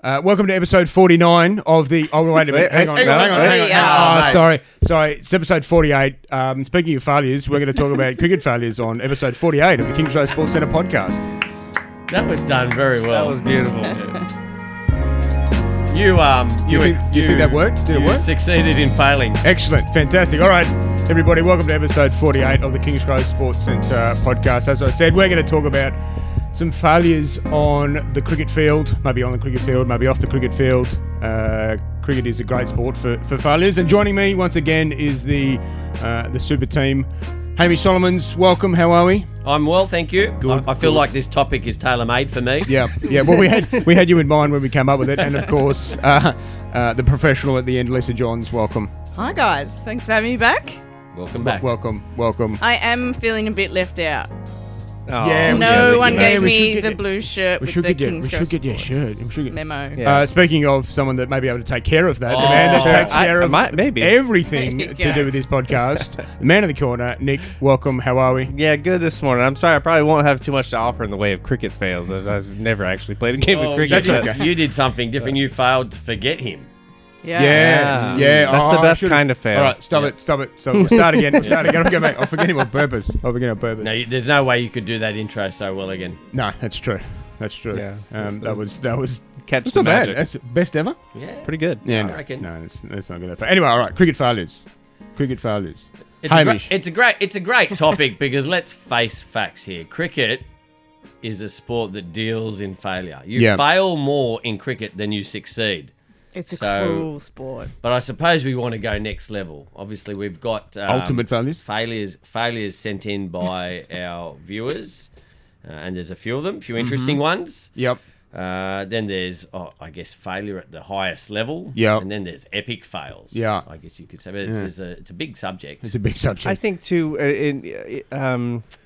Welcome to episode 49 of the... Oh, wait a minute. Hang on. Sorry. It's episode 48. Speaking of failures, we're going to talk about cricket failures on episode 48 of the Kingsgrove Sports Centre podcast. That was done very well. That was beautiful. You think that worked? Did it work? Succeeded in failing. Excellent. Fantastic. All right, everybody, welcome to episode 48 of the Kingsgrove Sports Centre podcast. As I said, we're going to talk about some failures on the cricket field, maybe on the cricket field, maybe off the cricket field. Cricket is a great sport for failures. And joining me once again is the super team. Hamish Solomons, welcome. How are we? I'm well, thank you. Good, I feel like this topic is tailor-made for me. Yeah. Well, we had you in mind when we came up with it, and of course, the professional at the end, Lisa Johns. Welcome. Hi guys, thanks for having me back. Welcome back. Welcome. I am feeling a bit left out. Oh, Yeah, No one gave we me should the get- blue shirt We with should the get your Kingsgrove shirt. Sports memo. Yeah. Speaking of someone that may be able to take care of that, the Oh, man that takes I care of might, maybe. everything There you to go. do with this podcast, the man of the corner, Nick. Welcome. How are we? Yeah, good this morning. I'm sorry, I probably won't have too much to offer in the way of cricket fails. I've never actually played a game of cricket. You did something different. You failed to forget him. Yeah. Yeah. That's the best should've- kind of fail. All right, stop it. So we'll start again. I'll go back. I'll forget him on purpose. No, there's no way you could do that intro so well again. No, that's true. Yeah. That was. Catch It's the not bad. magic. That's best ever. Yeah. Pretty good. Yeah, I no, reckon. no, it's not good. Anyway, all right. Cricket failures. Hamish. It's a great topic because let's face facts here. Cricket is a sport that deals in failure. You fail more in cricket than you succeed. It's a So- cruel sport. But I suppose we want to go next level. Obviously, we've got Ultimate failures. failures sent in by our viewers, and there's a few of them, a few interesting ones. Yep. Then there's, I guess, failure at the highest level. Yep. And then there's epic fails. Yeah. I guess you could say. But it's a big subject. It's a big subject. I think, too,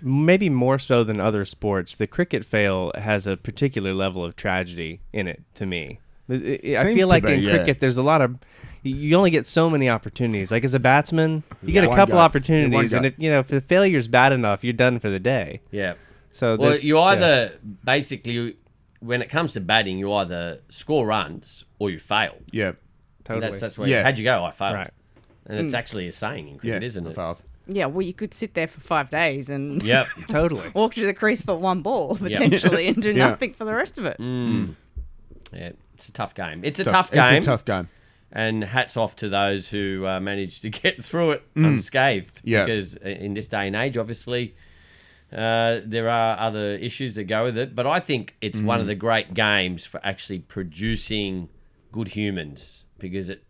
maybe more so than other sports, the cricket fail has a particular level of tragedy in it, to me. I Seems feel to like be, in yeah. cricket, there's a lot of... You only get so many opportunities. Like, as a batsman, you get a One couple go. opportunities, One and go. if the failure's bad enough, you're done for the day. Yeah. So Well, there's- you either basically, when it comes to batting, you either score runs or you fail. yeah. Totally. That's where. Yeah. How'd you go? I failed. Right. And it's actually a saying in Yeah. cricket, isn't I it? failed. Yeah, well, you could sit there for 5 days and Yep. Totally. walk to the crease for one ball, potentially, and do Yeah. nothing for the rest of it. Yeah. It's a tough game. It's a tough game. It's a tough game. And hats off to those who managed to get through it unscathed. Yeah. Because in this day and age, obviously, there are other issues that go with it. But I think it's one of the great games for actually producing good humans because it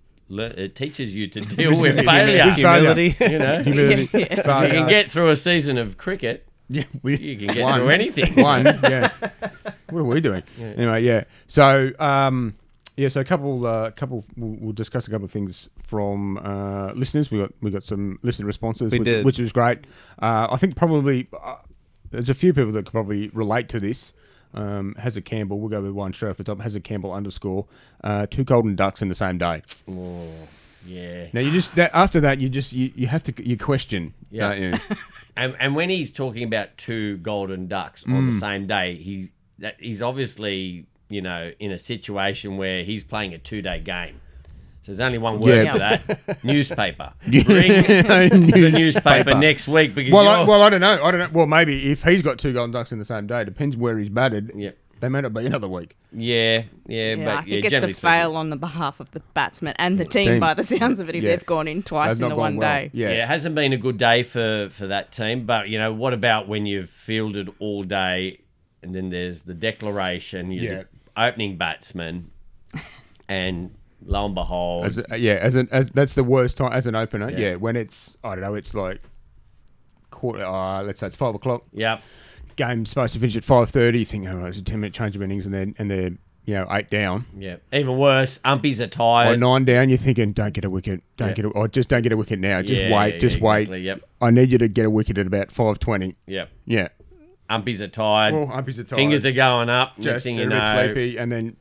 teaches you to deal with failure. Humility. You know, Humility. Yeah. if you can get through a season of cricket, Yeah, you can get through anything. Yeah. What are we doing? Anyway, yeah. So, so a couple. We'll discuss a couple of things from listeners. We got some listener responses, which was great. I think probably there's a few people that could probably relate to this. Hazard Campbell, we'll go with one straight off the top. Hazard Campbell _ 2 golden ducks in the same day. Oh, yeah. Now after that you have to question. Yeah. Don't you? And when he's talking about 2 golden ducks on the same day, he's obviously, in a situation where he's playing a 2-day game. So there's only one word Yeah. for that: newspaper. Bring the newspaper next week because I don't know. Well, maybe if he's got 2 golden ducks in the same day, depends where he's batted. Yep. They may not be another week. Yeah, I but think it's a generally fail on the behalf of the batsman and the team, by the sounds of it, if Yeah. they've gone in twice They've in not the gone one well. day. Yeah. Yeah, it hasn't been a good day for that team. But, what about when you've fielded all day and then there's the declaration, you're the opening batsman, and lo and behold... As that's the worst time as an opener. Yeah, when it's, I don't know, it's like quarter, let's say it's 5 o'clock. Yep. Game's supposed to finish at 5:30. You think, it's a 10-minute change of innings, and they're 8 down. Yeah. Even worse, umpies are tired. Or 9 down, you're thinking, don't get a wicket. Don't get a wicket now. Just wait. Exactly, yep. I need you to get a wicket at about 5:20. Yep. Yeah. Umpies are tired. Well, umpies are tired. Fingers are going up. Next Just thing a you bit know. sleepy, and then,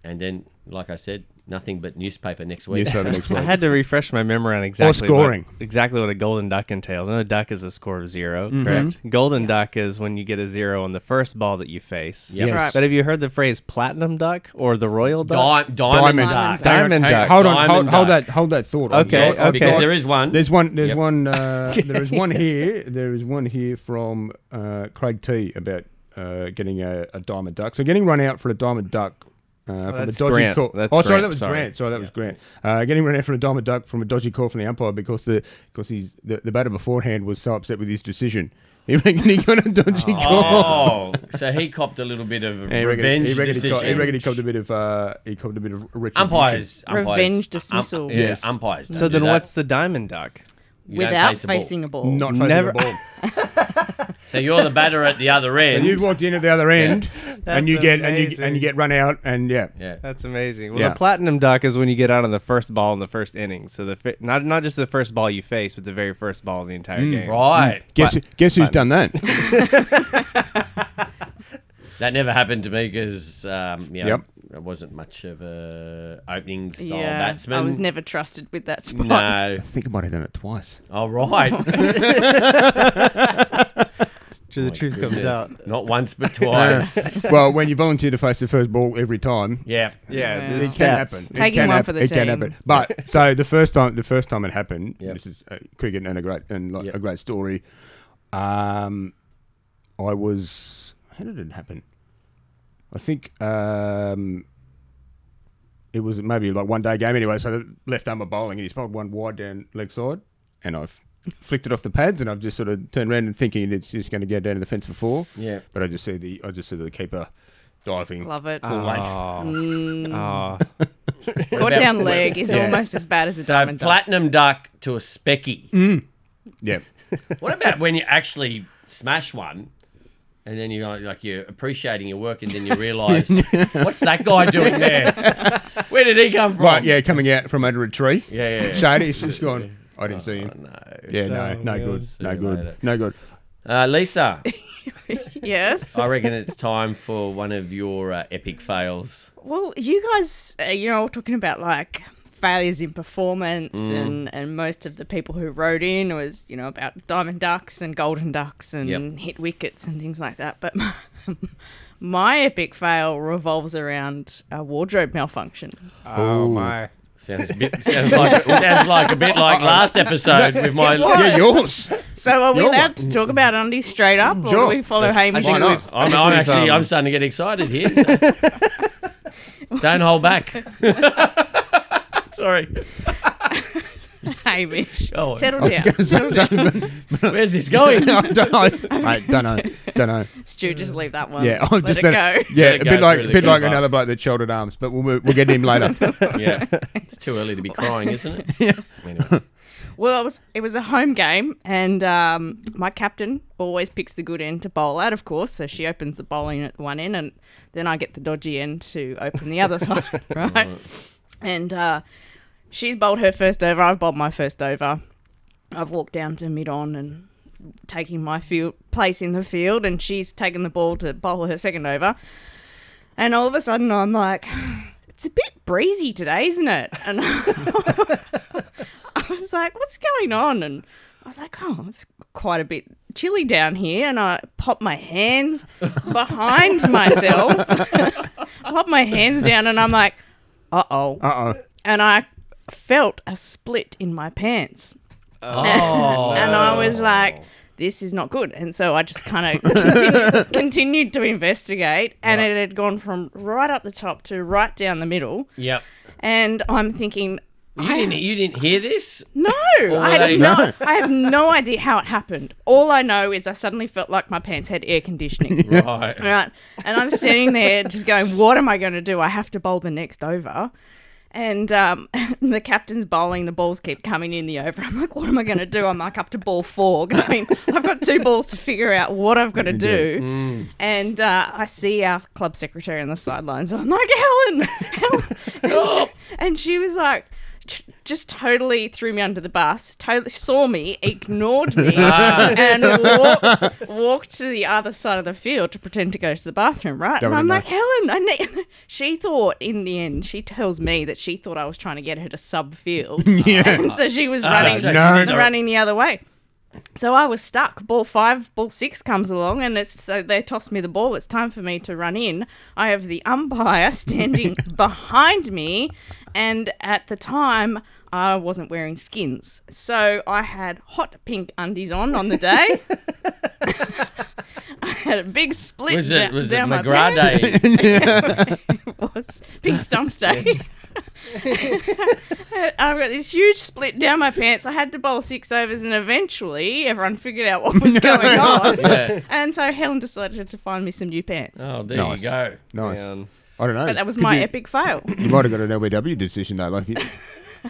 And then, like I said, nothing but newspaper next week. Newspaper next week. I had to refresh my memory on exactly scoring. What a golden duck entails. I know a duck is a score of 0, correct? Golden duck is when you get a 0 on the first ball that you face. Yep. Yes. Right. But have you heard the phrase platinum duck or the royal duck? Diamond Diamond duck. Diamond Hey, duck. hold on. Diamond Hold duck. that. Hold that thought. Okay, Yes, okay. because there is one. There's one. There's Yep. one. There is one here. There is one here from Craig T about getting a diamond duck. So getting run out for a diamond duck from a that's dodgy Grant. call. That's Oh, sorry, Grant. that was Sorry. Grant. Sorry, that was Grant. Getting run out for a diamond duck from a dodgy call from the umpire because the batter beforehand was so upset with his decision. He reckoned he got a dodgy call. Oh, so he copped a little bit of a He reckoned- revenge he reckoned decision. He reckoned he copped a bit of retribution. Umpires. Revenge dismissal. Yes. Umpires. Don't So do then that. what's the diamond duck? You don't Without face the ball. facing a ball. Not facing Never- the ball. So you're the batter at the other So end. you walked in at the other end, and you That's get and you amazing. get run out, and yeah. Yeah. That's amazing. Well, Yeah. the platinum duck is when you get out on the first ball in the first inning. So not just the first ball you face, but the very first ball of the entire game. Right. Guess who's done that? That never happened to me because Yep. I wasn't much of a opening style Yeah, batsman. I was never trusted with that spot. No. I think I might have done it twice. Oh, right. The truth comes out. Not once, but twice. Well, when you volunteer to face the first ball every time, Yeah. Yeah, Yeah. the it can happen. stats. It Taking can one hap- for the it can team. happen. But so the first time it happened, Yep. this is cricket and Yep. a great story. I was. How did it happen? I think it was maybe like one day game anyway. So the left arm bowling, and he spotted one wide down leg side, and I've flicked it off the pads, and I've just sort of turned around and thinking it's just going to go down to the fence for 4. Yeah. But I just see the keeper diving. Love it. Full length. Oh. Caught down leg is Yeah. almost as bad as a So diamond duck. platinum duck to a specky. Yeah. What about when you actually smash one and then you're appreciating your work and then you realise, what's that guy doing there? Where did he come from? Right, yeah, coming out from under a tree. Yeah. Shady, he's just gone. I didn't see him. No. Yeah, no Oh, good. yes. No See you good. later. No good. Lisa, Yes. I reckon it's time for one of your epic fails. Well, you guys, were talking about like failures in performance, and most of the people who wrote in was, about diamond ducks and golden ducks and Yep. hit wickets and things like that. But my epic fail revolves around a wardrobe malfunction. Oh my. Sounds like a bit like last episode with my. Yeah, yours. So are we Your allowed one. to talk about undies straight up, or Sure. do we follow Hamish? Why not? I'm starting to get excited here. So. Don't hold back. Sorry. Hamish, Oh, settle down. Settle down. Where's this going? I don't know. Stu, just leave that one. Yeah, I'll Let just it go. Yeah, Let it a go bit like through the keeper. another bloke that shouldered arms, but we'll get him later. Yeah, it's too early to be crying, isn't it? Anyway. Well, it was a home game, and my captain always picks the good end to bowl at, of course. So she opens the bowling at one end, and then I get the dodgy end to open the other side, right? And she's bowled her first over. I've bowled my first over. I've walked down to mid-on and taking my place in the field, and she's taken the ball to bowl her second over. And all of a sudden, I'm like, it's a bit breezy today, isn't it? And I was like, what's going on? And I was like, oh, it's quite a bit chilly down here. And I popped my hands behind myself, popped my hands down, and I'm like, uh-oh. And I felt a split in my pants. Oh. And I was like, this is not good. And so I just kind of continued to investigate, and it had gone from right up the top to right down the middle. Yep. And I'm thinking, You didn't hear this? no, Or I have no idea how it happened. All I know is I suddenly felt like my pants had air conditioning. Right. Right. And I'm sitting there just going, what am I going to do? I have to bowl the next over. And the captain's bowling, the balls keep coming in the over. I'm like, what am I going to do? I'm like up to ball 4 going, I've got 2 balls to figure out what I've got to do. And I see our club secretary on the sidelines. I'm like, Helen. And she was like, just totally threw me under the bus, totally saw me, ignored me, and walked to the other side of the field to pretend to go to the bathroom, right? And I'm like, Helen, she thought, in the end, she tells me that she thought I was trying to get her to sub-field. And so she was running the other way. So I was stuck. Ball 5, ball 6 comes along, and so they toss me the ball. It's time for me to run in. I have the umpire standing behind me, and at the time, I wasn't wearing skins. So I had hot pink undies on the day. I had a big split down my pants. It was Pink Stumps Day. I've got this huge split down my pants. I had to bowl 6 overs, and eventually everyone figured out what was going on. And so Helen decided to find me some new pants. Oh, there you go. Nice. I don't know. But that was my epic fail. You might have got an LBW decision though. Like,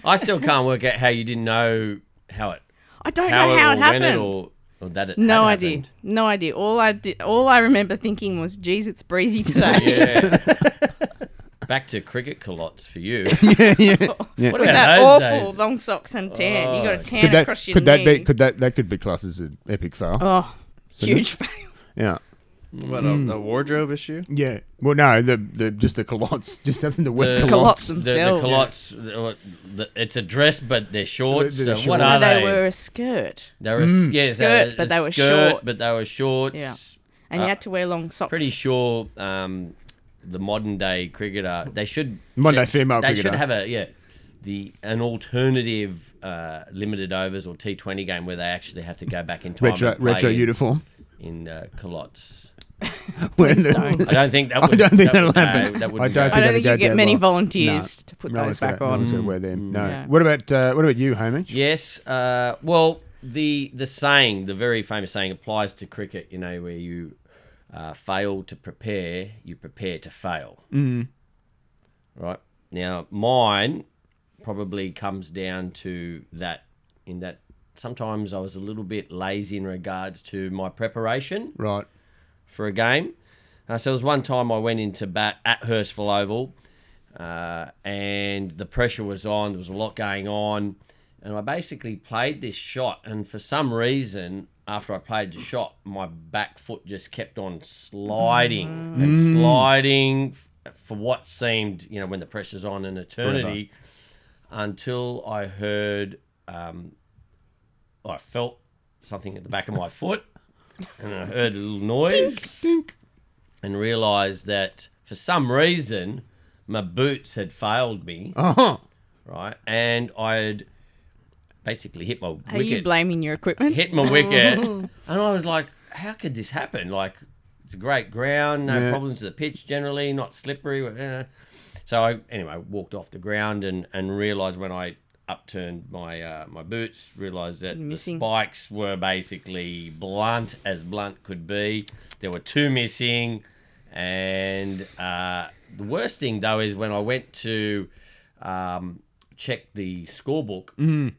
I still can't work out how you didn't know how it. I don't know how it happened. Or that it no had idea. happened. No idea. All I remember thinking was, "Geez, it's breezy today." Yeah. Back to cricket culottes for you. yeah. What With about that those awful days? long socks and tan. You got a tan Could that, across your could that knee. be? Could that could be classed as an epic fail? Oh, huge fail. Yeah. What, a wardrobe issue? Yeah. Well, no, the just the culottes, just having the wet The culottes. themselves. The culottes, it's a dress, but they're shorts. They're So shorts. what are They they? were a skirt. They were Skirt, but they were shorts. But they were shorts. Yeah. And you had to wear long socks. Pretty sure the modern day cricketer, they should Modern day female they cricketer. should have an alternative limited overs or T20 game where they actually have to go back in time and play retro uniform. in culottes. Please don't. I don't think that I would. don't think that that'll would happen. go. That I wouldn't don't go. I don't think think you get down many well. volunteers to put those back on. No one's gonna wear them. No. Yeah. What about you, Hamish? Yes. Well, the saying, the very famous saying, applies to cricket. You know, where you fail to prepare, you prepare to fail. Right. Now, mine probably comes down to that. In that, sometimes I was a little bit lazy in regards to my preparation. Right. For a game. So there was one time I went into bat at Hurstville Oval and the pressure was on. There was a lot going on. And I basically played this shot. And for some reason, after I played the shot, my back foot just kept on sliding and sliding for what seemed, when the pressure's on, an eternity, until I heard, I felt something at the back of my foot. And I heard a little noise Dink. and realised that for some reason my boots had failed me, right? And I'd basically hit my wicket. Are you blaming your equipment? Hit my wicket. And I was like, how could this happen? Like, it's a great ground, no problems with the pitch generally, not slippery. So I walked off the ground and realised when I upturned my my boots, realised that the spikes were basically blunt as blunt could be. There were 2 missing, and the worst thing though is when I went to check the scorebook.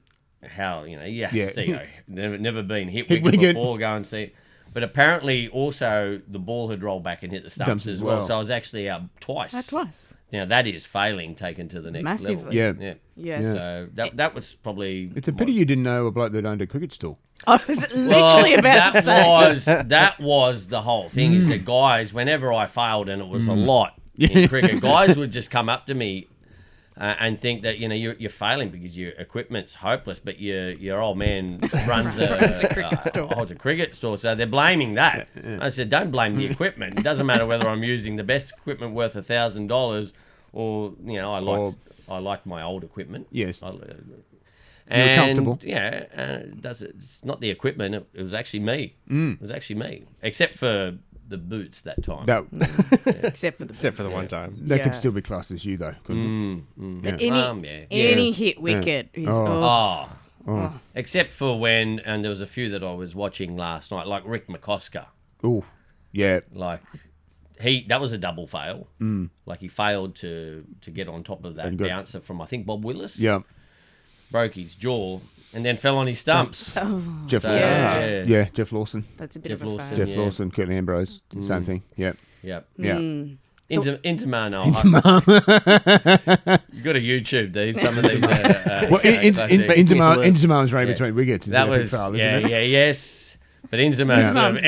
How you have to see. Never been hit wicket before. Go and see. But apparently, also the ball had rolled back and hit the stumps as well. So I was actually out twice. Twice. Now that is failing taken to the next level. Massively. Yeah. So that was probably. It's a pity you didn't know a bloke that owned a cricket store. I was literally about to say. That was the whole thing. Is that guys, whenever I failed, and it was a lot in cricket, guys would just come up to me and think that you're failing because your equipment's hopeless, but your old man runs a cricket store. Holds a cricket store, so they're blaming that. I said, don't blame the equipment. It doesn't matter whether I'm using the best equipment worth $1,000 or I like my old equipment. Yes. And, comfortable. Yeah, it's not the equipment. It was actually me. It was actually me, except for the boots that time. Except for the one time. They could still be classed as you though, couldn't But any hit wicket is except for when, and there was a few that I was watching last night, like Rick McCosker. Oh, yeah. Like that was a double fail. Like he failed to get on top of that bouncer from I think Bob Willis. Yeah. Broke his jaw and then fell on his stumps. Jeff Lawson. That's a bit of a Lawson, fail. Jeff Lawson, Curtly Ambrose, same thing. Yep. Yep. Yeah. Inter Mano. got a YouTube. Some of these. Well, Inzamam's running between wickets. That was yes. But Inzamam,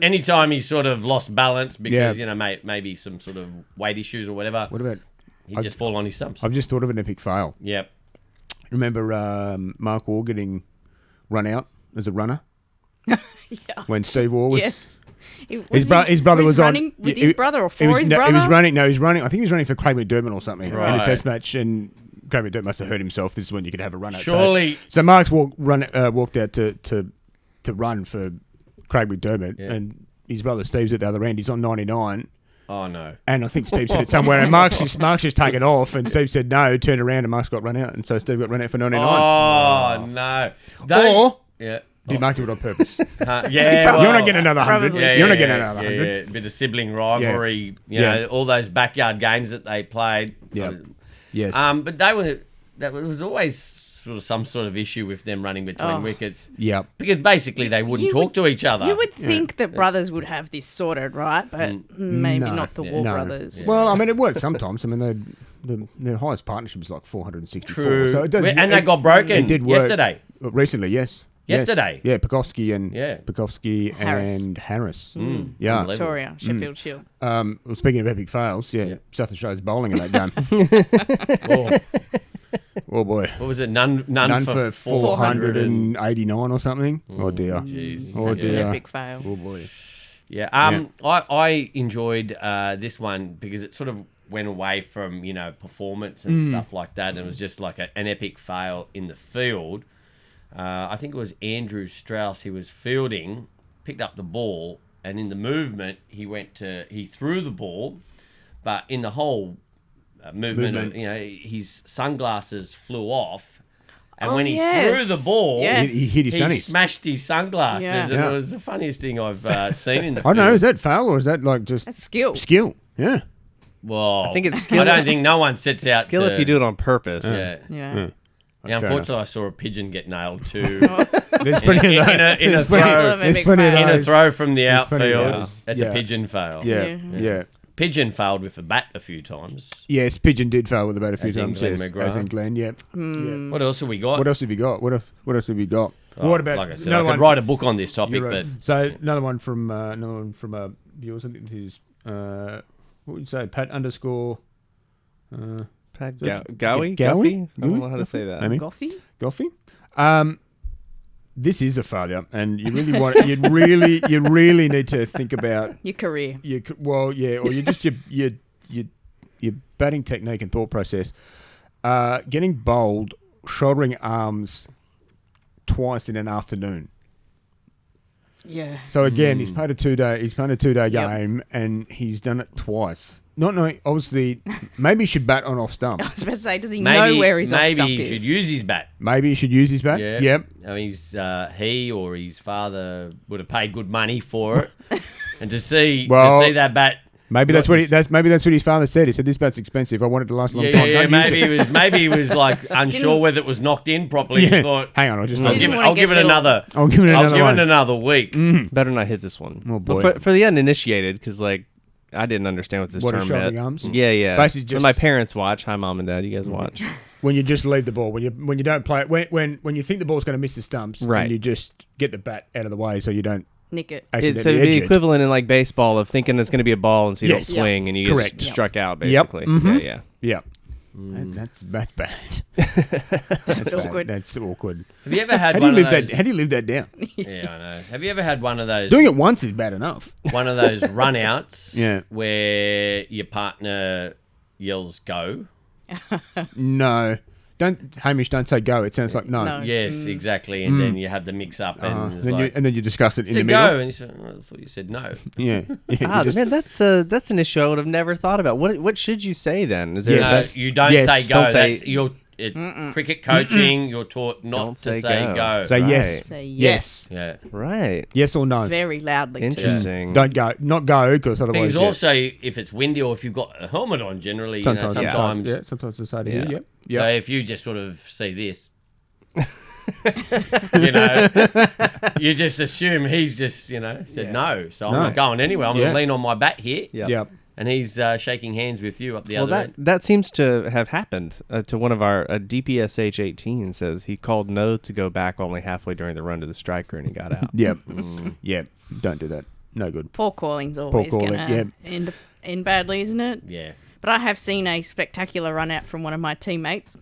anytime he sort of lost balance because maybe some sort of weight issues or whatever. What about? He'd just fall on his stumps. I've just thought of an epic fail. Yep. Remember Mark Waugh getting run out as a runner? When Steve Waugh was... Yes. His brother was running on... with his brother or for his brother? He was running... No, he was running... I think he was running for Craig McDermott or something in Right. a test match, and Craig McDermott must have hurt himself. This is when you could have a run out. Surely... So Mark's walked out to run for Craig McDermott, and his brother Steve's at the other end. He's on 99. Oh, no. And I think Steve said it somewhere, and Mark's just taken off, and Steve said no, turned around, and Mark's got run out, and so Steve got run out for 99. Oh, no. Did Mark do it on purpose? Well, you're not getting another 100. You're not getting another 100. Yeah, a bit of sibling rivalry. You know, all those backyard games that they played. Yeah. Yes. But that was always sort of some sort of issue with them running between wickets. Yep. Because basically they wouldn't talk to each other. You would think that brothers would have this sorted, right? But maybe not the Waugh brothers. Yeah. Well, I mean, it works sometimes. I mean, their highest partnership is like 464. True. So they got broken it did work. yesterday. Recently, yes. Yesterday. Yeah, Pekowski and Harris. Yeah. Victoria, Sheffield Shield. Well, speaking of epic fails, South Australia's bowling in that game. Oh boy. What was it? None for 489 or something. Oh dear. Jeez. Oh That's dear. an epic fail. Oh boy. Yeah. I enjoyed this one because it sort of went away from, performance and stuff like that, and it was just like an epic fail in the field. I think it was Andrew Strauss. He was fielding, picked up the ball, and in the movement he threw the ball, but in the whole movement. His sunglasses flew off, and when he threw the ball, he hit his sunnies. He smashed his sunglasses, and it was the funniest thing I've seen in the field. I don't know, is that fail or is that like just... That's skill. Skill, yeah. Well, I think it's skill. I don't think no one sets out skill if you do it on purpose. Yeah, unfortunately, I saw a pigeon get nailed too. There's plenty of those. In a throw from the outfield. That's a pigeon fail. Yeah. Pigeon failed with a bat a few times. Yes, Pigeon did fail with the bat a few times. Glenn yes, McGrath. as in Glenn. Yep. What else have we got? What else have you got? What else have you got? What about? Like I said, I could write a book on this topic, but so another one from viewers. I think his what would you say? Pat underscore. Pat Gowie? Guffey? I don't know how to say that. Goffey? This is a failure, and you really want. You really need to think about your career. Or you just your batting technique and thought process. Getting bowled, shouldering arms twice in an afternoon. Yeah. So again, he's played a 2-day game, and he's done it twice. Not knowing, obviously, maybe he should bat on off stump. I was about to say, does he know where his off stump is? Maybe he should use his bat. Maybe he should use his bat. Yeah. Yep. I mean, he or his father would have paid good money for it, and to see that bat. Maybe that's what his father said. He said, "This bat's expensive. I want it to last a long time." Yeah. Maybe he was like unsure whether it was knocked in properly. Yeah. He thought, "Hang on, I'll give it another week." Better not hit this one. Oh boy. But for the uninitiated, because I didn't understand what this term meant. Arms? Yeah. Basically just when my parents watch. Hi, Mom and Dad. You guys watch. When you just leave the ball, when you don't play it, when you think the ball's going to miss the stumps, right? And you just get the bat out of the way so you don't nick it. So it'd be equivalent in like baseball of thinking it's going to be a ball and so you don't swing and you get struck out basically. Yep. Mm-hmm. Yeah. That's bad. That's awkward. That's awkward. Have you ever had one of those? How do you live that down? Yeah, I know. Have you ever had one of those? Doing it once is bad enough. One of those run-outs Yeah. where your partner yells "go"? No. Hamish, don't say go. It sounds like no. Yes, exactly. And then you have the mix-up and then you discuss it in the middle. middle. And you said, I thought you said no. Yeah. Man, that's an issue I would have never thought about. What should you say then? Is there you don't say go. That's cricket coaching. You're taught not to say go. Say yes. Say yes. Yeah. Right. Yes or no. Very loudly. Interesting. Don't go. Not go because otherwise. Because also, if it's windy or if you've got a helmet on, generally, sometimes sometimes it's hard to hear. So if you just sort of see this, you just assume he's just said no. So I'm not going anywhere. I'm going to lean on my bat here. Yep. and he's shaking hands with you up the other end. That seems to have happened to one of our DPSH 18 says he called no to go back only halfway during the run to the striker and he got out. Yep. Yep. Don't do that. No good. Poor calling's always going to end badly, isn't it? Yeah. But I have seen a spectacular run out from one of my teammates.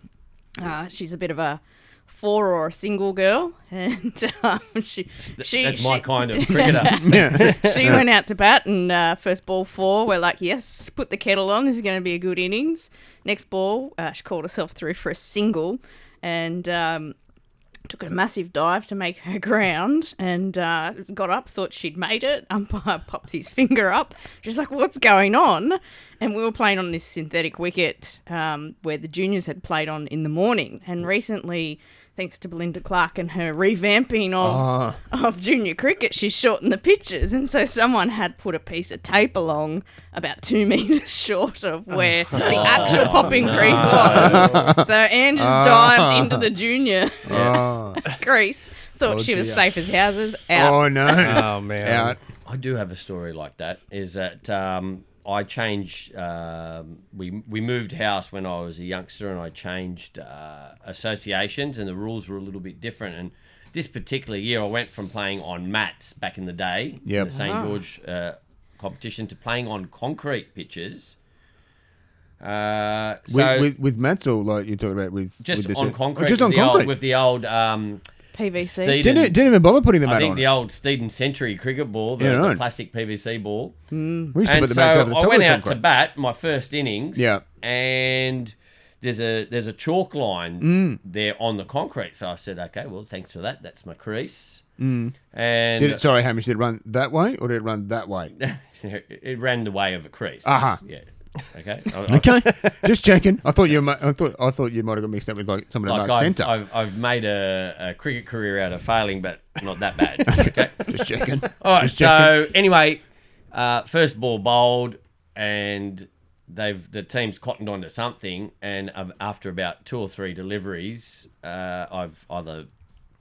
She's a bit of a 4 or a single girl, and that's my kind of cricketer. She went out to bat, and first ball 4, we're like, yes, put the kettle on. This is going to be a good innings. Next ball, she called herself through for a single, and took a massive dive to make her ground, and got up, thought she'd made it. Umpire pops his finger up. She's like, what's going on? And we were playing on this synthetic wicket where the juniors had played on in the morning. And recently, thanks to Belinda Clark and her revamping of junior cricket, she's shortened the pitches. And so someone had put a piece of tape along about 2 metres short of where the actual popping crease was. So Anne just dived into the junior crease, thought she was safe as houses, out. Oh, no. Oh, man. Out. I do have a story like that, is that I changed, we moved house when I was a youngster, and I changed associations, and the rules were a little bit different. And this particular year, I went from playing on mats back in the day, in the St. George competition, to playing on concrete pitches. With mats, or like you're talking about with just with on concrete, just on concrete with the old PVC. Didn't even bother putting the mat on. I think the old Steeden Century cricket ball, the plastic PVC ball. We used to put the mats over the top I went of the out to bat my first innings. Yeah. And there's a chalk line there on the concrete. So I said, okay, well, thanks for that. That's my crease. And sorry, Hamish, did it run that way or did it run that way? It ran the way of a crease. Uh-huh. Yeah. Okay. Okay. Just checking. I thought you might have got mixed up with like someone at like centre. I've made a cricket career out of failing, but not that bad. Okay. Just checking. All right. So anyway, first ball bowled, and the team's cottoned onto something, and after about 2 or 3 deliveries, I've either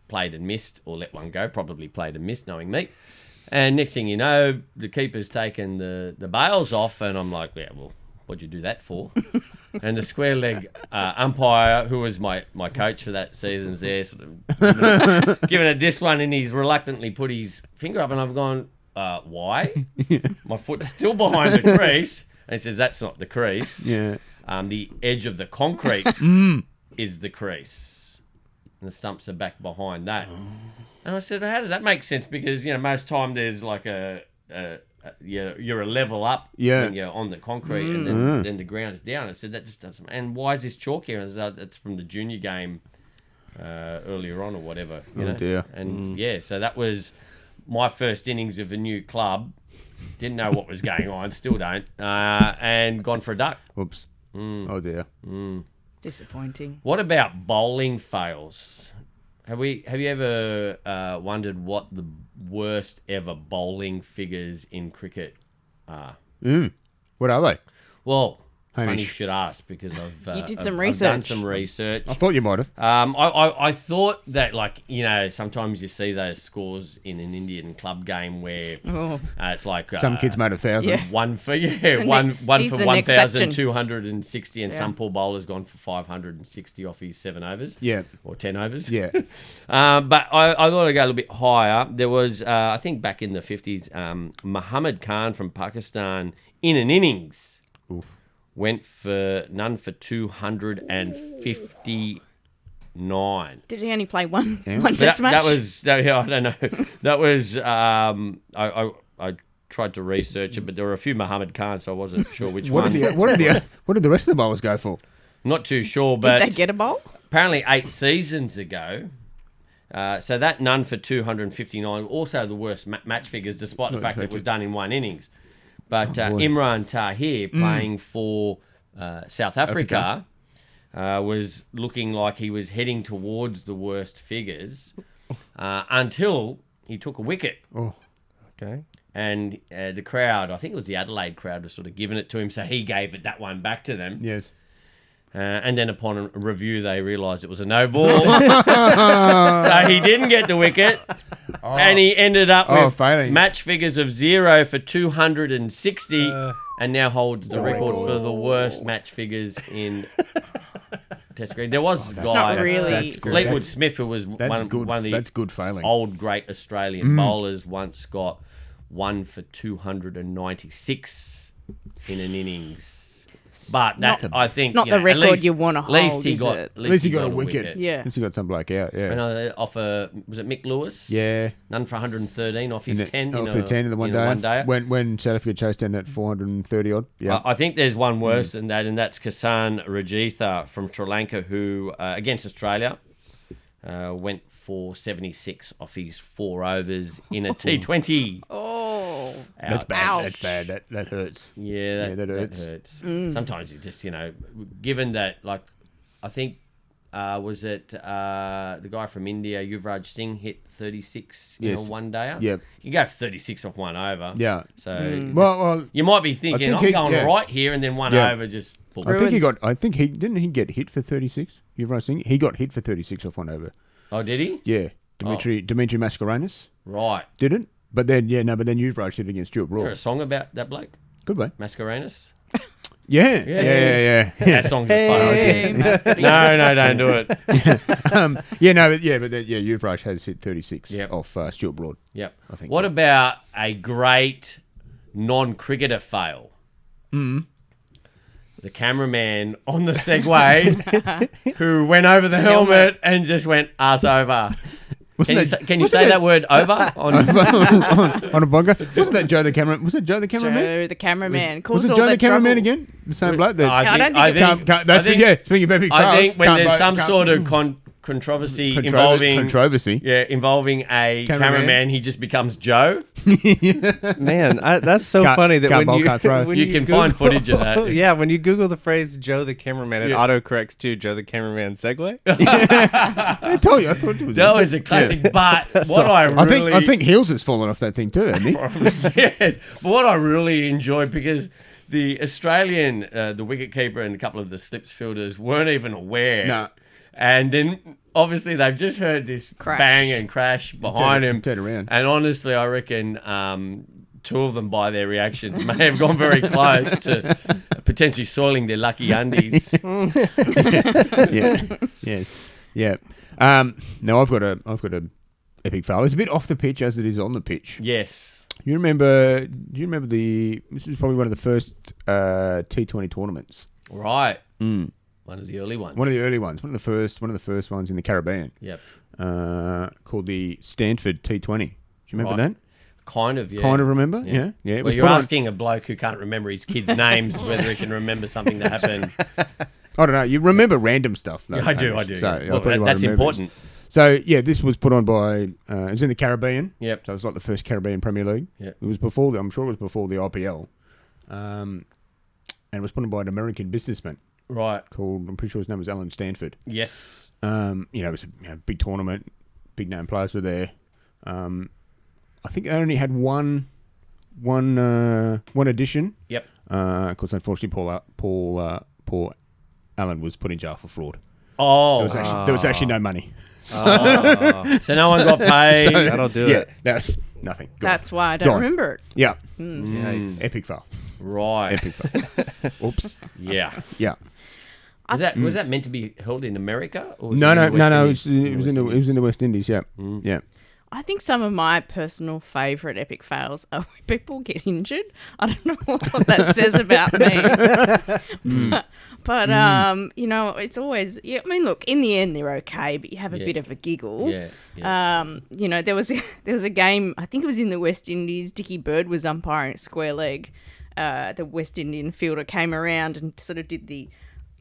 played and missed or let one go. Probably played and missed, knowing me. And next thing you know, the keeper's taken the bails off, and I'm like, yeah, well, what'd you do that for? And the square leg umpire, who was my coach for that season's there, sort of giving it this one, and he's reluctantly put his finger up, and I've gone, why? My foot's still behind the crease. And he says, that's not the crease. Yeah. The edge of the concrete is the crease. And the stumps are back behind that. And I said, how does that make sense? Because, most time there's like you're a level up when you're on the concrete, and then the ground is down. I said, that just doesn't. And why is this chalk here? I said, that's from the junior game earlier on or whatever. You know? Dear. And so that was my first innings of a new club. Didn't know what was going on, still don't, and gone for a duck. Whoops. Oh dear. Disappointing. What about bowling fails? Have you ever wondered what the worst ever bowling figures in cricket are? What are they? Well, it's Hamish. funny you should ask, because I've You did I've some done research. some research. I thought you might have. I thought that, sometimes you see those scores in an Indian club game where it's like Some kids made 1,000. Yeah. one for He's for the next section. 1,260, and some poor bowler's gone for 560 off his 7 overs. Yeah. Or 10 overs. Yeah. But I thought I'd go a little bit higher. There was, I think back in the 50s, Muhammad Khan from Pakistan, in an innings, went for none for 259. Did he only play one test match? I don't know. That was I tried to research it, but there were a few Muhammad Khans, so I wasn't sure which one. What did the rest of the bowlers go for? Not too sure, but Did they get a bowl? apparently 8 seasons ago. So that none for 259, also the worst match figures, despite the fact that it was done in one innings. But Imran Tahir, playing for South Africa, was looking like he was heading towards the worst figures until he took a wicket. Oh, okay. And the crowd, I think it was the Adelaide crowd, was sort of giving it to him, so he gave that one back to them. yes. And then upon a review, they realised it was a no ball. So he didn't get the wicket. And he ended up with failing. match figures of 0 for 260 and now holds the record for the worst match figures in Test cricket. There was a guy, not really. Fleetwood Smith, who was one of the that's good failing. old great Australian bowlers, once got 1 for 296 in an innings. But I think it's not the record you want to hold. At least he got a wicket. Yeah. At least he got some bloke out. Yeah. And off was it Mick Lewis? Yeah. None for 113 off his 10. Off the 10 in the one day. When South Africa chased down that 430 odd. Yeah. I think there's one worse than that, and that's Kasan Rajitha from Sri Lanka, who against Australia went for 76 off his 4 overs in a T20. Oh, that's bad. Ouch. That's bad. That hurts. Yeah, that hurts. Sometimes it's just, given that, like, I think, was it the guy from India, Yuvraj Singh, hit 36 in a one-dayer? Yep. You go 36 off 1 over. Yeah. So well, you might be thinking, I'm going right here, and then 1 over just pulled. I think he didn't he get hit for 36? Yuvraj Singh? He got hit for 36 off 1 over. Oh, did he? Yeah. Dimitri Mascarenhas. Right. Didn't? But then, but then Yuvraj did against Stuart Broad. Is there a song about that bloke? Good way. Mascarenhas? Yeah. That song's a fun. No, don't do it. Yuvraj has hit 36 off Stuart Broad. Yep. I think. What about a great non-cricketer fail? The cameraman on the Segway who went over the helmet and just went ass over. Can you say that word over on a bunker? Wasn't that Joe the cameraman? Was it Joe the cameraman? Joe the cameraman. Was it Joe the cameraman again? The same bloke? I think that's it. Yeah. Speaking of epic fails, I think when there's some sort of controversy involving a cameraman, he just becomes Joe. Man, that's so funny that when you can find footage of that. Yeah, when you Google the phrase Joe the cameraman, it autocorrects to Joe the cameraman Segway. I told you, I thought it was that was a classic. But what I think Heels has fallen off that thing too, hasn't he? Yes, but what I really enjoyed, because the Australian, the wicketkeeper and a couple of the slips fielders weren't even aware. No. And then, obviously, they've just heard this bang and crash behind him. Turn around. And honestly, I reckon 2 of them, by their reactions, may have gone very close to potentially soiling their lucky undies. Yes. Yeah. Now, I've got a epic fail. It's a bit off the pitch as it is on the pitch. Yes. Do you remember this is probably one of the first T20 tournaments. Right. One of the early ones. One of the early ones. One of the first ones in the Caribbean. Yep. Called the Stanford T20. Do you remember that? Kind of, yeah. Kind of remember? Yeah. Well, you're asking a bloke who can't remember his kids' names whether he can remember something that happened. I don't know. You remember random stuff. Though, I do. So that's important. So, this was put on by... it was in the Caribbean. Yep. So it was like the first Caribbean Premier League. Yep. It was before... I'm sure it was before the IPL. And it was put on by an American businessman. Right. I'm pretty sure his name was Alan Stanford. Yes. It was a big tournament. Big name players were there. I think they only had one edition. Yep. Of course, unfortunately, Paul Allen was put in jail for fraud. Oh. There was actually no money. So no one got paid. That'll do it. That's nothing. That's why I don't remember it. Yeah. Yikes. Epic fail. Right. Epic fail. Oops. Yeah. Yeah. Was that meant to be held in America? Or No. It was in the West Indies. Yeah. Yeah. I think some of my personal favourite epic fails are when people get injured. I don't know what that says about me. But it's always... Yeah, I mean, look, in the end, they're okay, but you have a bit of a giggle. Yeah. There was a game, I think it was in the West Indies. Dickie Bird was umpiring at square leg. The West Indian fielder came around and sort of did the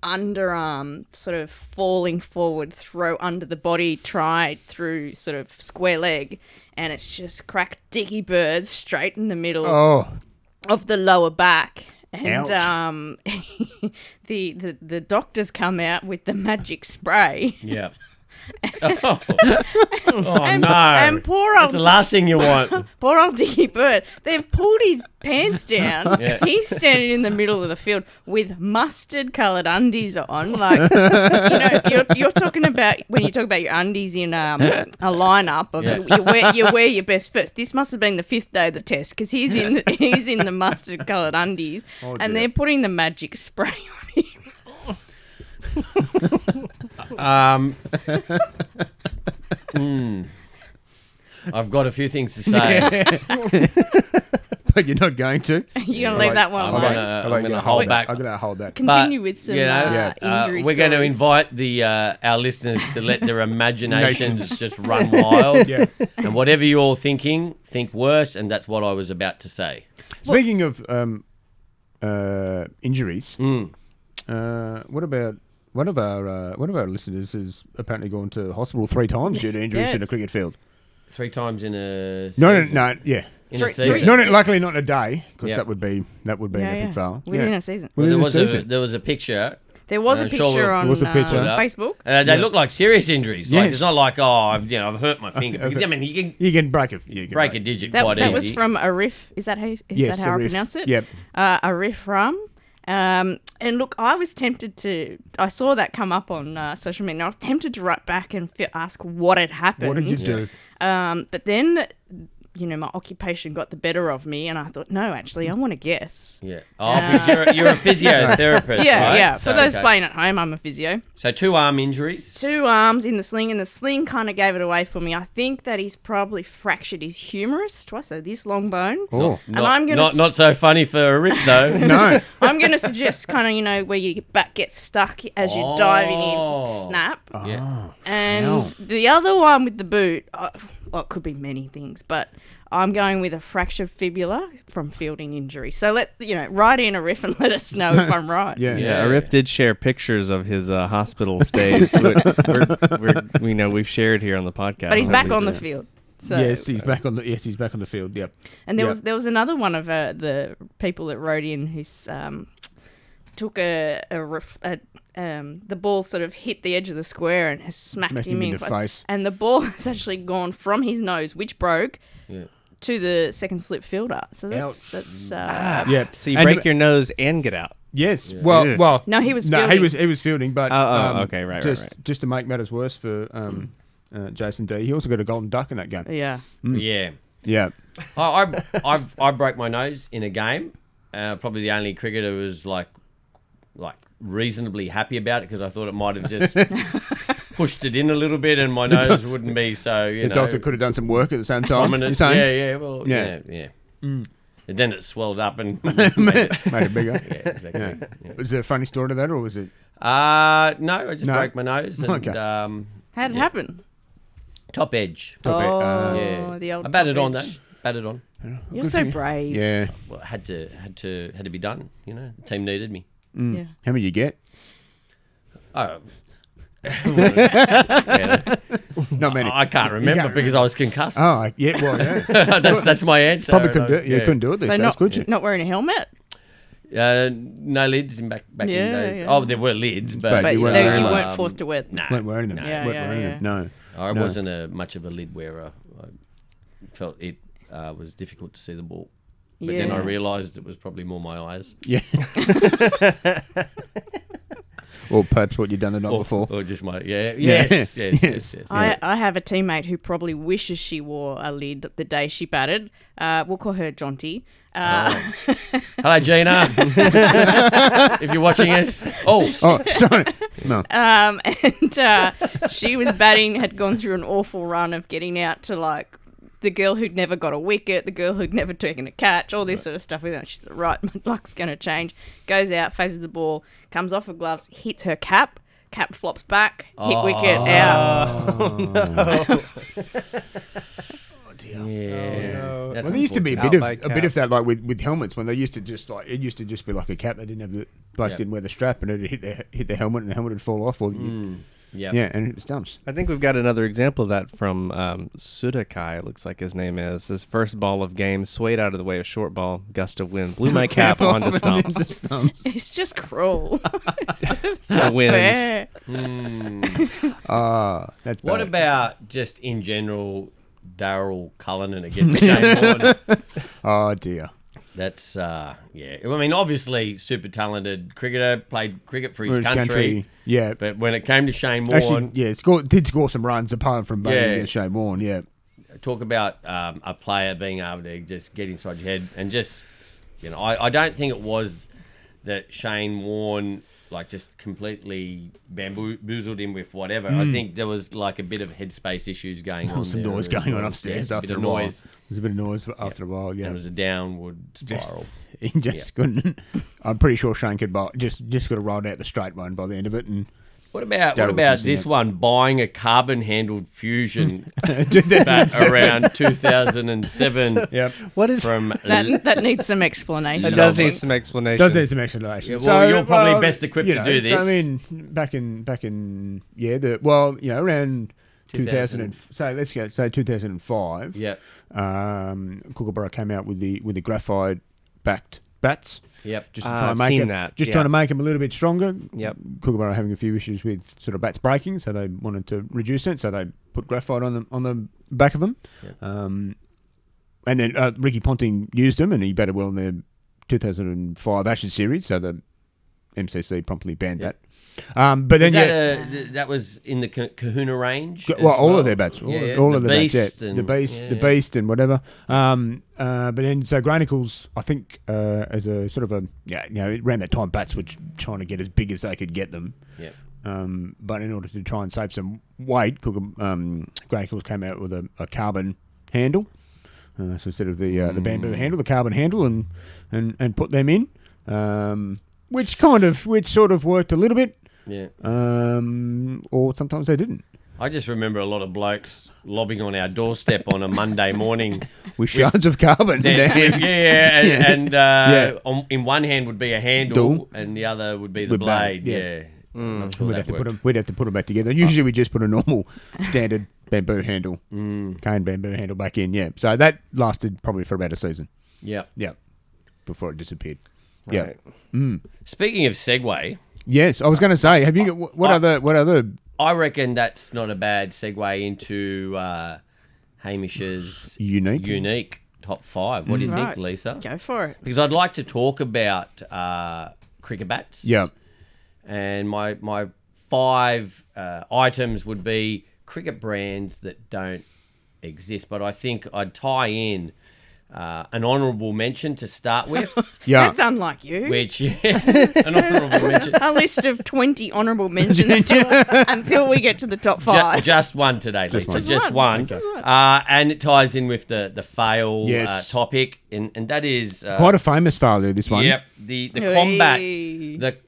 underarm sort of falling forward, throw under the body, try through sort of square leg, and it's just cracked Dickie Bird straight in the middle of the lower back. And the doctors come out with the magic spray. Yeah. Oh And no! poor That's old the last thing you want. poor old Dickie Bird. They've pulled his pants down. Yeah. He's standing in the middle of the field with mustard-coloured undies on. Like, you know, you're talking about when you talk about your undies in a lineup of you wear your best first. This must have been the 5th day of the test because he's in the mustard-coloured undies, and they're putting the magic spray on him. I've got a few things to say. But you're not going to. You're going to leave that one alone. I'm going to hold back. I'm going to hold that. Continue with some injury we're going to stories. invite our listeners to let their imaginations just run wild. Yeah. And whatever you're all thinking, think worse, and that's what I was about to say. Speaking of injuries, what about one of our listeners has apparently gone to hospital 3 times due to injuries in a cricket field. 3 times in a season? No, yeah. In a season? Luckily not a day, because that would be an epic fail. Within a season. Well, there was a picture. There was a picture on Facebook. They look like serious injuries. Like, it's not like, I've hurt my finger. Because, I mean, you can break it. break a digit quite easy. That was from Arif. Is that how I pronounce it? Yep. Arif Ram. And look, I was tempted I saw that come up on social media, and I was tempted to write back and ask what had happened. What did you do? But then, my occupation got the better of me, and I thought, no, actually, I want to guess. Yeah. Oh, because you're a physiotherapist, right? Yeah. For those playing at home, I'm a physio. So 2 arm injuries? 2 arms in the sling, and the sling kind of gave it away for me. I think that he's probably fractured his humerus twice, so this long bone. Oh. I'm gonna not so funny for a rip, though. No. I'm going to suggest kind of, where your back gets stuck as you're diving in, snap. Yeah. And the other one with the boot, it could be many things, but I'm going with a fractured fibula from fielding injury. So write in Arif and let us know if I'm right. Yeah. Arif did share pictures of his hospital stays. We've shared here on the podcast. But he's back on the field. So, he's back on the field. Yep. And there was another one of the people that wrote in who's took the ball sort of hit the edge of the square and has smacked him in the face. And the ball has actually gone from his nose, which broke, to the second slip fielder. So that's So you break your nose and get out. Yes. Yeah. Well. No, he was fielding. He was fielding, but okay, right. Just to make matters worse for Jason D, he also got a golden duck in that game. Yeah. Yeah. I broke my nose in a game. Probably the only cricketer who was like reasonably happy about it, because I thought it might have just pushed it in a little bit and my nose wouldn't be so, the doctor could have done some work at the same time. Prominent. Yeah. And then it swelled up and made it bigger. Yeah, exactly. Yeah. Was there a funny story to that, or was it? No, I just broke my nose. And, how'd it happen? Top edge. The old. I batted top on edge. that. Batted on. You're so brave. Yeah. Well, it had to be done. The team needed me. Yeah. How many you get? Oh. Not many. I can't remember because I was concussed. Oh, yeah. Well, yeah. that's my answer. Probably couldn't do it these days, could you? Not wearing a helmet? No lids back in days. Yeah. Oh, there were lids, but you weren't forced to wear them. Nah. Weren't wearing them. No. I wasn't much of a lid wearer. I felt it was difficult to see the ball. But then I realised it was probably more my eyes. Yeah. Or perhaps what you'd done the night before. Or just my... Yes. I have a teammate who probably wishes she wore a lid the day she batted. We'll call her Jonty. Hello, Gina. If you're watching us. Oh, sorry. No. And she was batting, had gone through an awful run of getting out to the girl who'd never got a wicket, the girl who'd never taken a catch, all this sort of stuff. She's like, right, my luck's going to change. Goes out, faces the ball, comes off her gloves, hits her cap flops back, hit wicket, out. Oh, no. Yeah. Well, there used to be a bit of that, like with helmets, when they used to just it used to be like a cap. They didn't have the blokes didn't wear the strap, and it hit their helmet, and the helmet would fall off. Or Yep. Yeah, and it stumps. I think we've got another example of that from Sudakai, looks like his name is. His first ball of game swayed out of the way of short ball, gust of wind, blew my cap onto stumps. It's just cruel. It's just The not wind. fair. That's What bad. about just in general, Darryl Cullinan against Shane Warne? Oh, dear. That's, yeah. I mean, obviously, super talented cricketer, played cricket for his country. Yeah. But when it came to Shane Warne, Actually, yeah, did score some runs apart from batting Yeah. against Shane Warne, yeah. talk about a player being able to just get inside your head and just, I don't think it was that Shane Warne just completely bamboozled him with whatever. I think there was a bit of headspace issues going on. Some there noise as going on well. upstairs Yeah, after a bit of while. noise. There's a bit of noise after a while, yeah. And it was a downward spiral. He just couldn't. I'm pretty sure Shane could just could have rolled out the straight one by the end of it. And What about Darryl was missing this it. one, buying a carbon-handled Fusion bat around 2007 Yep. What is from... That needs some explanation. It does need some explanation. Does need some explanation. Yeah, well, you're probably best equipped to do So, this. I mean, back in around 2000. So let's go. Say 2005. Yep, Kookaburra came out with the graphite backed bats. yep. Just to try and I've make seen it, that, just yeah. trying to make them a little bit stronger. Yep. Kookaburra having a few issues with sort of bats breaking, so they wanted to reduce it. So they put graphite on the back of them. Yep. And then Ricky Ponting used them, and he batted well in the 2005 Ashes series. So the MCC promptly banned Yep. that. But then That was in the Kahuna range? well, as all of their bats, all Yeah, of the bats, Beast yeah. and- the beast, yeah, the yeah. beast, and whatever. But then so Granicles, I think, as a sort of around that time, bats were trying to get as big as they could get them. Yeah. But in order to try and save some weight, Granicles came out with a carbon handle. So instead of the bamboo handle, the carbon handle, and put them in, which sort of worked a little bit. Yeah. Or sometimes they didn't. I just remember a lot of blokes lobbing on our doorstep on a Monday morning. With shards of carbon in their hands. In one hand would be a handle, Dual. and the other would be the With blade. blade, yeah. Yeah. I'm not sure We'd that have to worked. we'd have to put them back together. Usually we just put a normal standard bamboo handle, cane bamboo handle back in. Yeah, so that lasted probably for about a season. Yeah. Yeah, before it disappeared. Right. Yeah. Speaking of segue, Yes, I was going to say. Have you got what other? I reckon that's not a bad segue into Hamish's Unique? top five. What do you think, Right. Lisa? Go for it. Because I'd like to talk about cricket bats. Yeah. And my five items would be cricket brands that don't exist. But I think I'd tie in an honourable mention to start with, Yeah. That's unlike you. which is an honourable mention. A list of 20 honourable mentions until we get to the top five. Just one today, Lisa. one. Just one. Okay. And it ties in with the fail Yes. topic, and that is Quite a famous failure, this one. Yep, the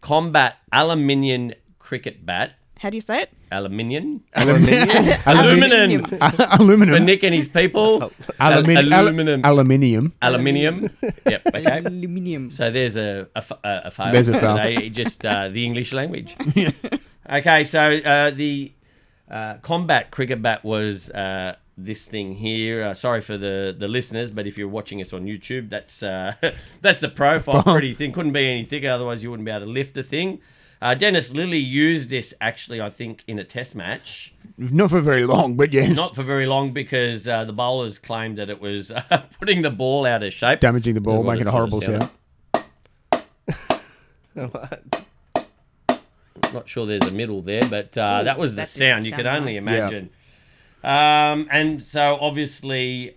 combat aluminium cricket bat. How do you say it? Aluminium. Aluminium. For Nick and his people. Aluminium. Aluminium. Yep. Okay. Aluminium. So there's a fail. There's a fail. Today, just the English language. Okay, so the combat cricket bat was this thing here. Sorry for the listeners, but if you're watching us on YouTube, that's the profile. Pretty thin. Couldn't be any thicker, otherwise you wouldn't be able to lift the thing. Dennis Lilly used this actually, I think, in a test match. Not for very long, but yes. Not for very long because the bowlers claimed that it was putting the ball out of shape. Damaging the ball, What making it a horrible sort of sound. Not sure there's a middle there, but that was the that didn't sound. You could sound only right. imagine. And so obviously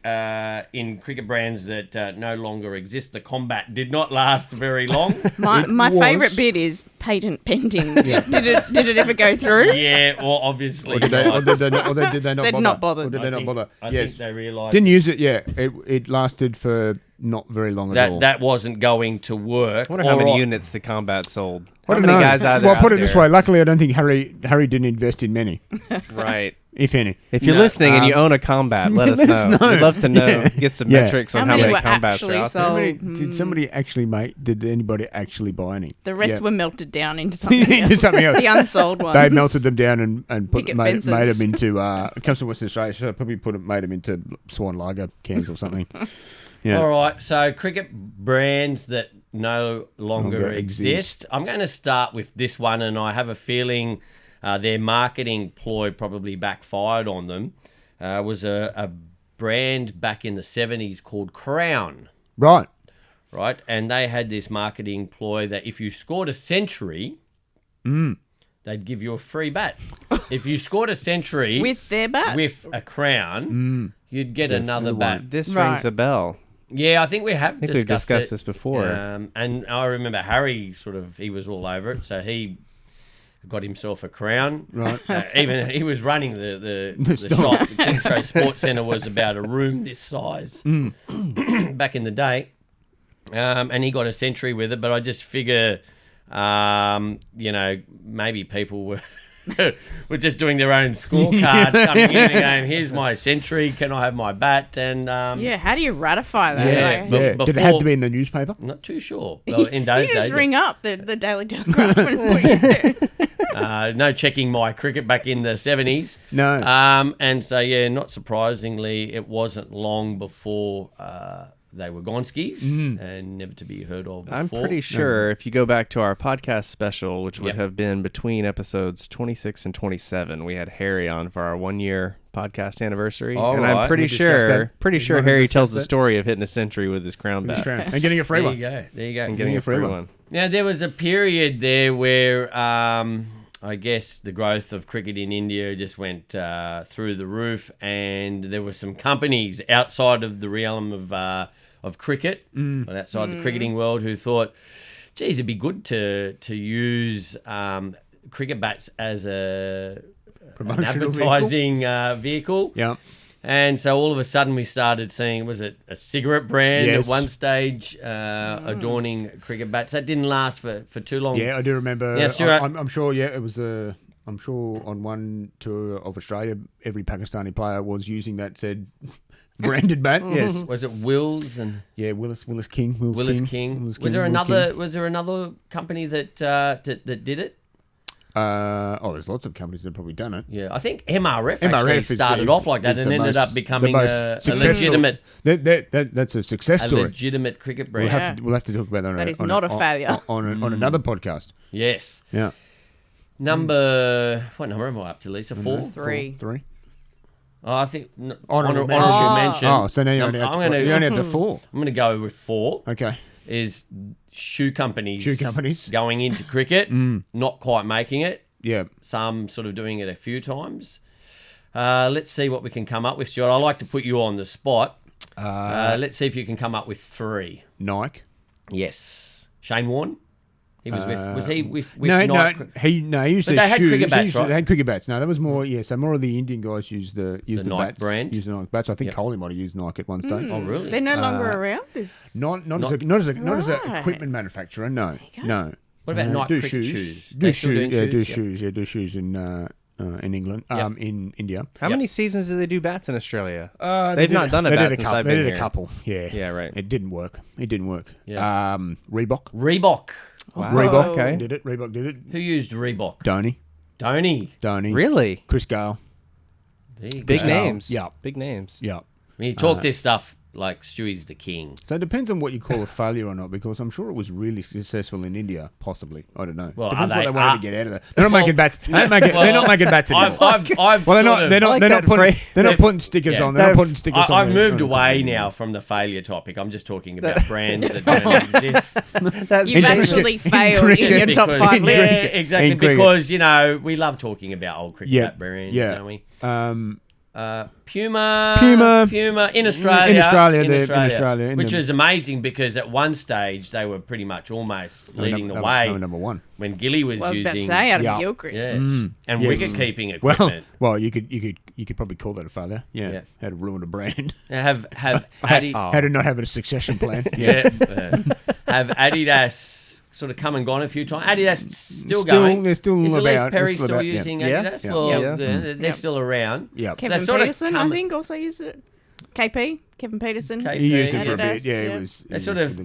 in cricket brands that no longer exist, the combat did not last very long. My was- favourite bit is patent pending. Did it ever go through? Yeah, well, obviously Or did they not. not They'd bother? not bothered. Or did they not bother? I Yes. think they realised Didn't use it, yeah. It lasted for not very long at all. that wasn't going to work. I wonder how many Or- units the combat sold. I How don't many know. guys are there? Well, put it out this there? way. Luckily, I don't think Harry didn't invest in many. Right. if any. If you're listening and you own a combat, let us know. We'd love to know. Get some metrics on how many combats are out there. Did anybody actually buy any? The rest were melted down into something else. The unsold ones. They melted them down and made them into. It comes from Western Australia, so probably made them into Swan Lager cans or something. Yeah. All right. So cricket brands that no longer exist. I'm going to start with this one, and I have a feeling their marketing ploy probably backfired on them. Was a brand back in the 70s called Crown. Right. And they had this marketing ploy that if you scored a century, they'd give you a free bat. If you scored a century with their bat, with a Crown, you'd get another bat. This rings a bell. Yeah, I think we have we've discussed this before. And I remember Harry he was all over it, so he got himself a Crown. Right. Even he was running the shop. The Kingsgrove Sports Centre was about a room this size back in the day. And he got a century with it, but I just figure, maybe people were just doing their own scorecard, coming in and going, here's my century, can I have my bat? And how do you ratify that? Did it have to be in the newspaper? I'm not too sure. Well, in those you just days, ring up the Daily Telegraph and put it there. no checking my cricket back in the 70s. No. And so, not surprisingly, it wasn't long before they were Gonskis and never to be heard of before. I'm pretty sure if you go back to our podcast special, which would have been between episodes 26 and 27, we had Harry on for our 1-year podcast anniversary. I'm pretty sure Harry tells the story of hitting a century with his Crown bat. And getting a free one. There you go. And getting a free one. Now, there was a period there where I guess the growth of cricket in India just went through the roof, and there were some companies outside of the realm of cricket, outside the cricketing world, who thought, geez, it'd be good to use cricket bats as an advertising vehicle. Yeah. And so all of a sudden we started seeing, was it a cigarette brand at one stage adorning cricket bats? That didn't last for too long. Yeah, I do remember. Yeah, Stuart. I'm sure, it was I'm sure on one tour of Australia, every Pakistani player was using that said branded bat. Yes. Was it Wills and Willis King. Willis King. Was there another company that did it? There's lots of companies that have probably done it. Yeah, I think MRF actually started off like that and ended up becoming a legitimate. That's a success story. A legitimate cricket brand. We'll have to talk about that. That is not a failure on another podcast. Yes. Yeah. What number am I up to, Lisa? 4? 3. 3. Oh, I think honourable mention. Oh, so now you're only up to 4. I'm going to go with 4. Okay. Is shoe companies going into cricket, not quite making it. Yeah. Some sort of doing it a few times. Let's see what we can come up with, Stuart. I like to put you on the spot. Let's see if you can come up with 3. Nike. Yes. Shane Warne. He was was he with no, Nike? He used but their they had shoes. cricket bats, right? They had cricket bats. No, that was more. Yeah, so more of the Indian guys used the Nike bats, brand. Used the Nike bats. I think Kohli might have used Nike at one stage. Oh, really? They're no longer around. Not as an equipment manufacturer. No. What about Nike cricket shoes? Do shoes. Do shoes in England. In India. How many seasons did they do bats in Australia? They've not done a bat since I've been here. They did a couple. Yeah. Yeah. Right. It didn't work. Yeah. Reebok. Wow. Reebok Okay. did it. Reebok did it. Who used Reebok? Dhoni. Really? Chris Gale. Big names. Yeah. Big names. Yeah. When you talk this stuff, like Stewie's the king. So it depends on what you call a failure or not, because I'm sure it was really successful in India, possibly. I don't know. Well, depends what they wanted to get out of that. They're not making bats. They're not making bats anymore. They're not putting stickers on. They're not putting stickers on. I've moved away now from the failure topic. I'm just talking about brands that don't exist. You've actually failed in your top 5 Yeah, list. exactly. Because, we love talking about old cricket bat brands, don't we? Puma in Australia, which was amazing because at one stage they were pretty much almost leading the way. Number 1 when Gilly was I was about to using say out of Gilchrist. and wicket keeping equipment. Well, you could probably call that a failure. Yeah. How to ruin a brand. Have how to not have a succession plan. have Adidas sort of come and gone a few times. Adidas still going. They're still Is about. Elise Perry still still about, using Yeah. Adidas? Yeah. Well, Yeah. they're still around. Yeah. Kevin sort of Peterson, I think, also used it. Kevin Peterson. KP. He used it for a Adidas, bit. Yeah, yeah. it was. They sort of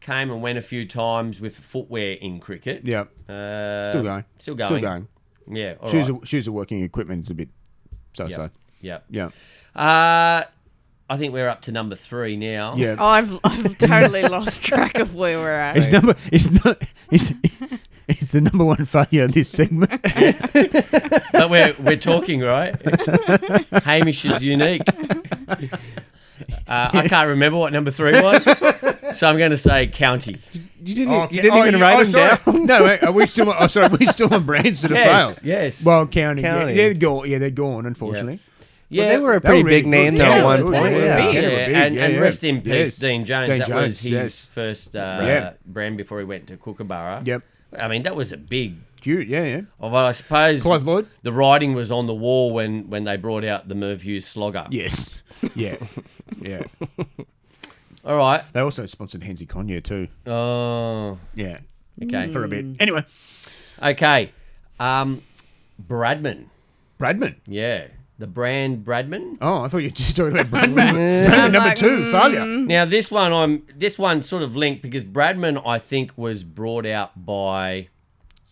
came and went a few times with footwear in cricket. Yeah. Still going. Still going. Still going. Yeah. All Shoes right. are working. Equipment's a bit so. Yep. Yeah. I think we're up to number 3 now. Yeah. Oh, I've totally lost track of where we're at. It's the number one failure of this segment. But we're talking, right? Hamish is unique. I can't remember what number 3 was, so I'm going to say county. You didn't even write them down. No, wait, are we still? We're still on brands that have failed. Yes. Well, county. County. Yeah, they're gone. Unfortunately. Yeah, Well, they were a pretty really big name good. though Yeah, at one they were point. big. Yeah. Yeah. and rest in peace, Yes. Dean Jones. Dean That Jones, was his yes. first brand before he went to Kookaburra. Yep. I mean, that was a big. Cute. Yeah. Although I suppose Clive Lloyd. the writing was on the wall when they brought out the Merv Hughes Slogger. Yes. Yeah. Yeah. All right. They also sponsored Hensi Conyer too. Oh. Yeah. Okay. For a bit. Anyway. Okay. Bradman. Bradman. Yeah. The brand Bradman. Oh, I thought you were just talking about Bradman. Bradman number 2, failure. Now this one sort of linked because Bradman I think was brought out by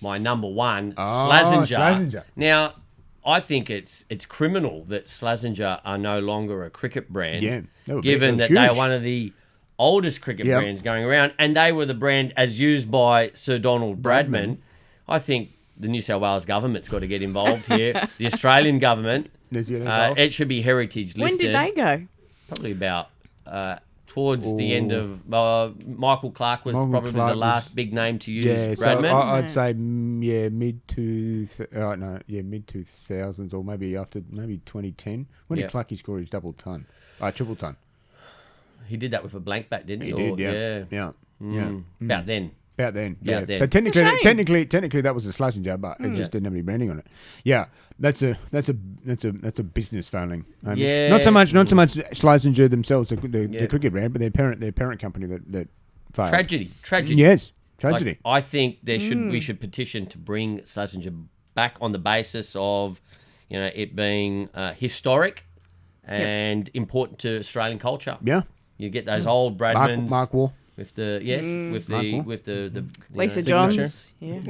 my number 1, Slazenger. Slazenger. Now I think it's criminal that Slazenger are no longer a cricket brand. Yeah, they were given big, that they were they are huge. one of the oldest cricket Yep. brands going around, and they were the brand as used by Sir Donald Bradman. I think the New South Wales government's got to get involved here. The Australian government. Let's get involved. It should be heritage listed. When did they go? Probably about towards the end of Michael Clark was Michael probably Clark the last big name to use Yeah, so Bradman. I'd say mid 2000s or maybe 2010. When Yeah. did Clucky score his triple ton? He did that with a blank bat, didn't he? He did, yeah. About then. About then, yeah. About then. So It's a technically that was a Slazenger, but it just didn't have any branding on it. Yeah, that's a business failing. Yeah. Not so much Slazenger themselves, the cricket brand, but their parent company that failed. Tragedy. Yes, tragedy. Like, I think we should petition to bring Slazenger back on the basis of, it being historic and important to Australian culture. Yeah. You get those old Bradmans Mark War. with the Lisa signature. Johns. Yeah.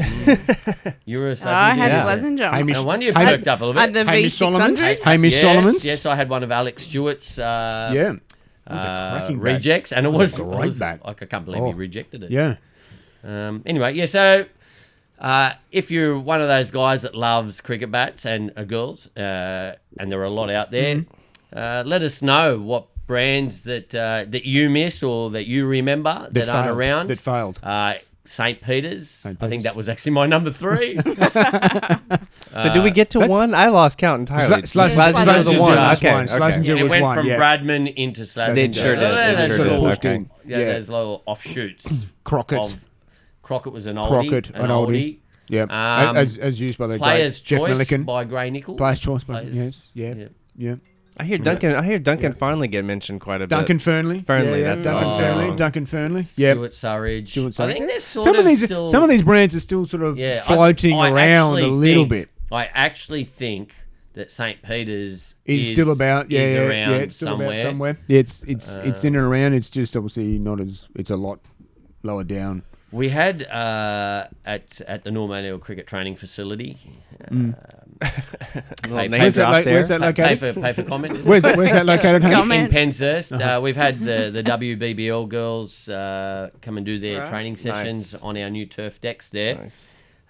You were a Slazenger. I had yeah. Slazenger. Hamish- No wonder you perked up a little At bit. the V600. Hamish Solomons. Yes, I had one of Alex Stewart's Yeah. It was a cracking bat. rejects, and it It was was a great bat. like I can't believe he rejected it. Yeah. Anyway, yeah. So if you're one of those guys that loves cricket bats and girls, and there are a lot out there, let us know what brands that you miss or that you remember that aren't failed. around. That failed. St. Peter's. I think Peter's. that was actually my number 3. So do we get to one? I lost count entirely. Slazenger was the one. was Okay. one. Slazenger It was went one. from Yeah. Bradman into Slazenger. It sure did. It Those sure little- did. Okay. Yeah, those little offshoots. Crockett. Crockett was an oldie. Crockett, an oldie. Yeah. As used by the Player's great Jeff Choice Milliken. by Gray Nichols. Player's Choice by yes. Yeah. Yeah. I hear Duncan finally get mentioned quite a bit. Duncan Fernley. Fernley, Yeah, that's Duncan awesome. Fernley. Duncan Fernley. Yeah. Stuart Surridge. Stuart I think Surridge. there's sort Some of these still, brands are still sort of yeah, floating I around a actually little think- bit. I actually think that St. Peter's It's still about around it's still somewhere. about somewhere. Yeah, it's in and around. It's just obviously not as it's a lot lower down. We had at the Norman Cricket Training Facility. Where's that located? Pay for comment. Where's that located? Hamish? Comment. In Penshurst. We've had the WBBL girls come and do their training sessions on our new turf decks there. Nice.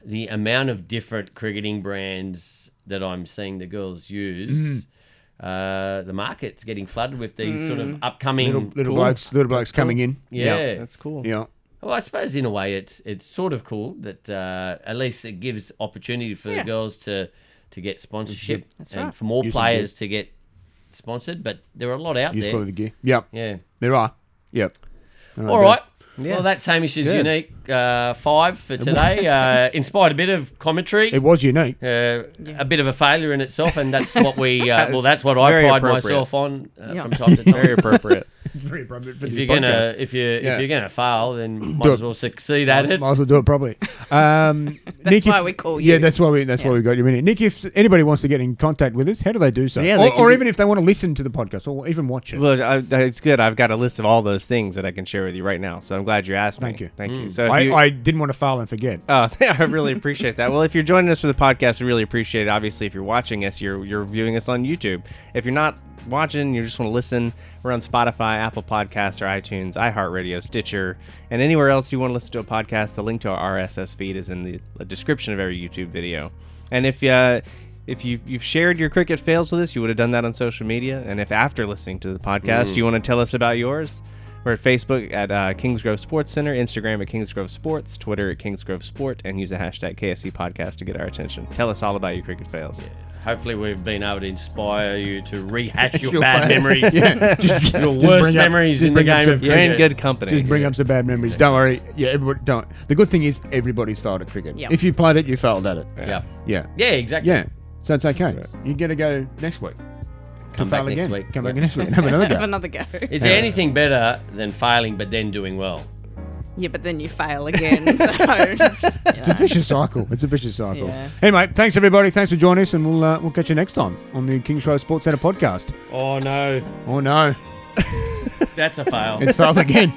The amount of different cricketing brands that I'm seeing the girls use, the market's getting flooded with these sort of upcoming Little blokes coming in. Yeah. That's cool. Yeah. Well, I suppose in a way it's sort of cool that at least it gives opportunity for the girls to get sponsorship and for more players to get sponsored. But there are a lot out Use there. quality gear. Yep. Yeah. There are. Yep. All right. Yeah. Well, that's Hamish's unique 5 for today. Inspired a bit of commentary. It was unique. A bit of a failure in itself, and that's what we. That's what I very pride appropriate. myself on from time to time. Very appropriate. very appropriate for if this you're podcast. if you're gonna fail, then might as well succeed at it. Might as well do it properly. Nick, why we call you. Yeah, that's why we got you in here. Nick, if anybody wants to get in contact with us, how do they do so? Yeah, or even if they want to listen to the podcast or even watch it. Well, it's good. I've got a list of all those things that I can share with you right now. So I'm glad you asked me. Thank you. So I didn't want to fail and forget. Oh, I really appreciate that. Well, if you're joining us for the podcast, we really appreciate it. Obviously, if you're watching us, you're viewing us on YouTube. If you're not watching, you just want to listen, we're on Spotify, Apple Podcasts, or iTunes, iHeartRadio, Stitcher, and anywhere else you want to listen to a podcast. The link to our RSS feed is in the description of every YouTube video. And if you've shared your cricket fails with us, you would have done that on social media. And if after listening to the podcast, you want to tell us about yours, we're at Facebook at Kingsgrove Sports Center, Instagram at Kingsgrove Sports, Twitter at Kingsgrove Sport, and use the hashtag KSC Podcast to get our attention. Tell us all about your cricket fails. Yeah. Hopefully we've been able to inspire you to rehash your bad memories. Your worst memories in the game of cricket. You're in good company. Just bring up some bad memories. Don't worry. Yeah, everybody don't. The good thing is everybody's failed at cricket. Yep. If you played it, you failed at it. Yeah, exactly. Yeah. So it's okay. Right. You get to go next week. Come back next week. Come back next week and have another go. Have another go. Is there anything better than failing but then doing well? Yeah, but then you fail again. So, it's a vicious cycle. Yeah. Anyway, thanks everybody. Thanks for joining us, and we'll catch you next time on the Kingsgrove Sports Centre podcast. Oh no. Oh no. That's a fail. It's failed again.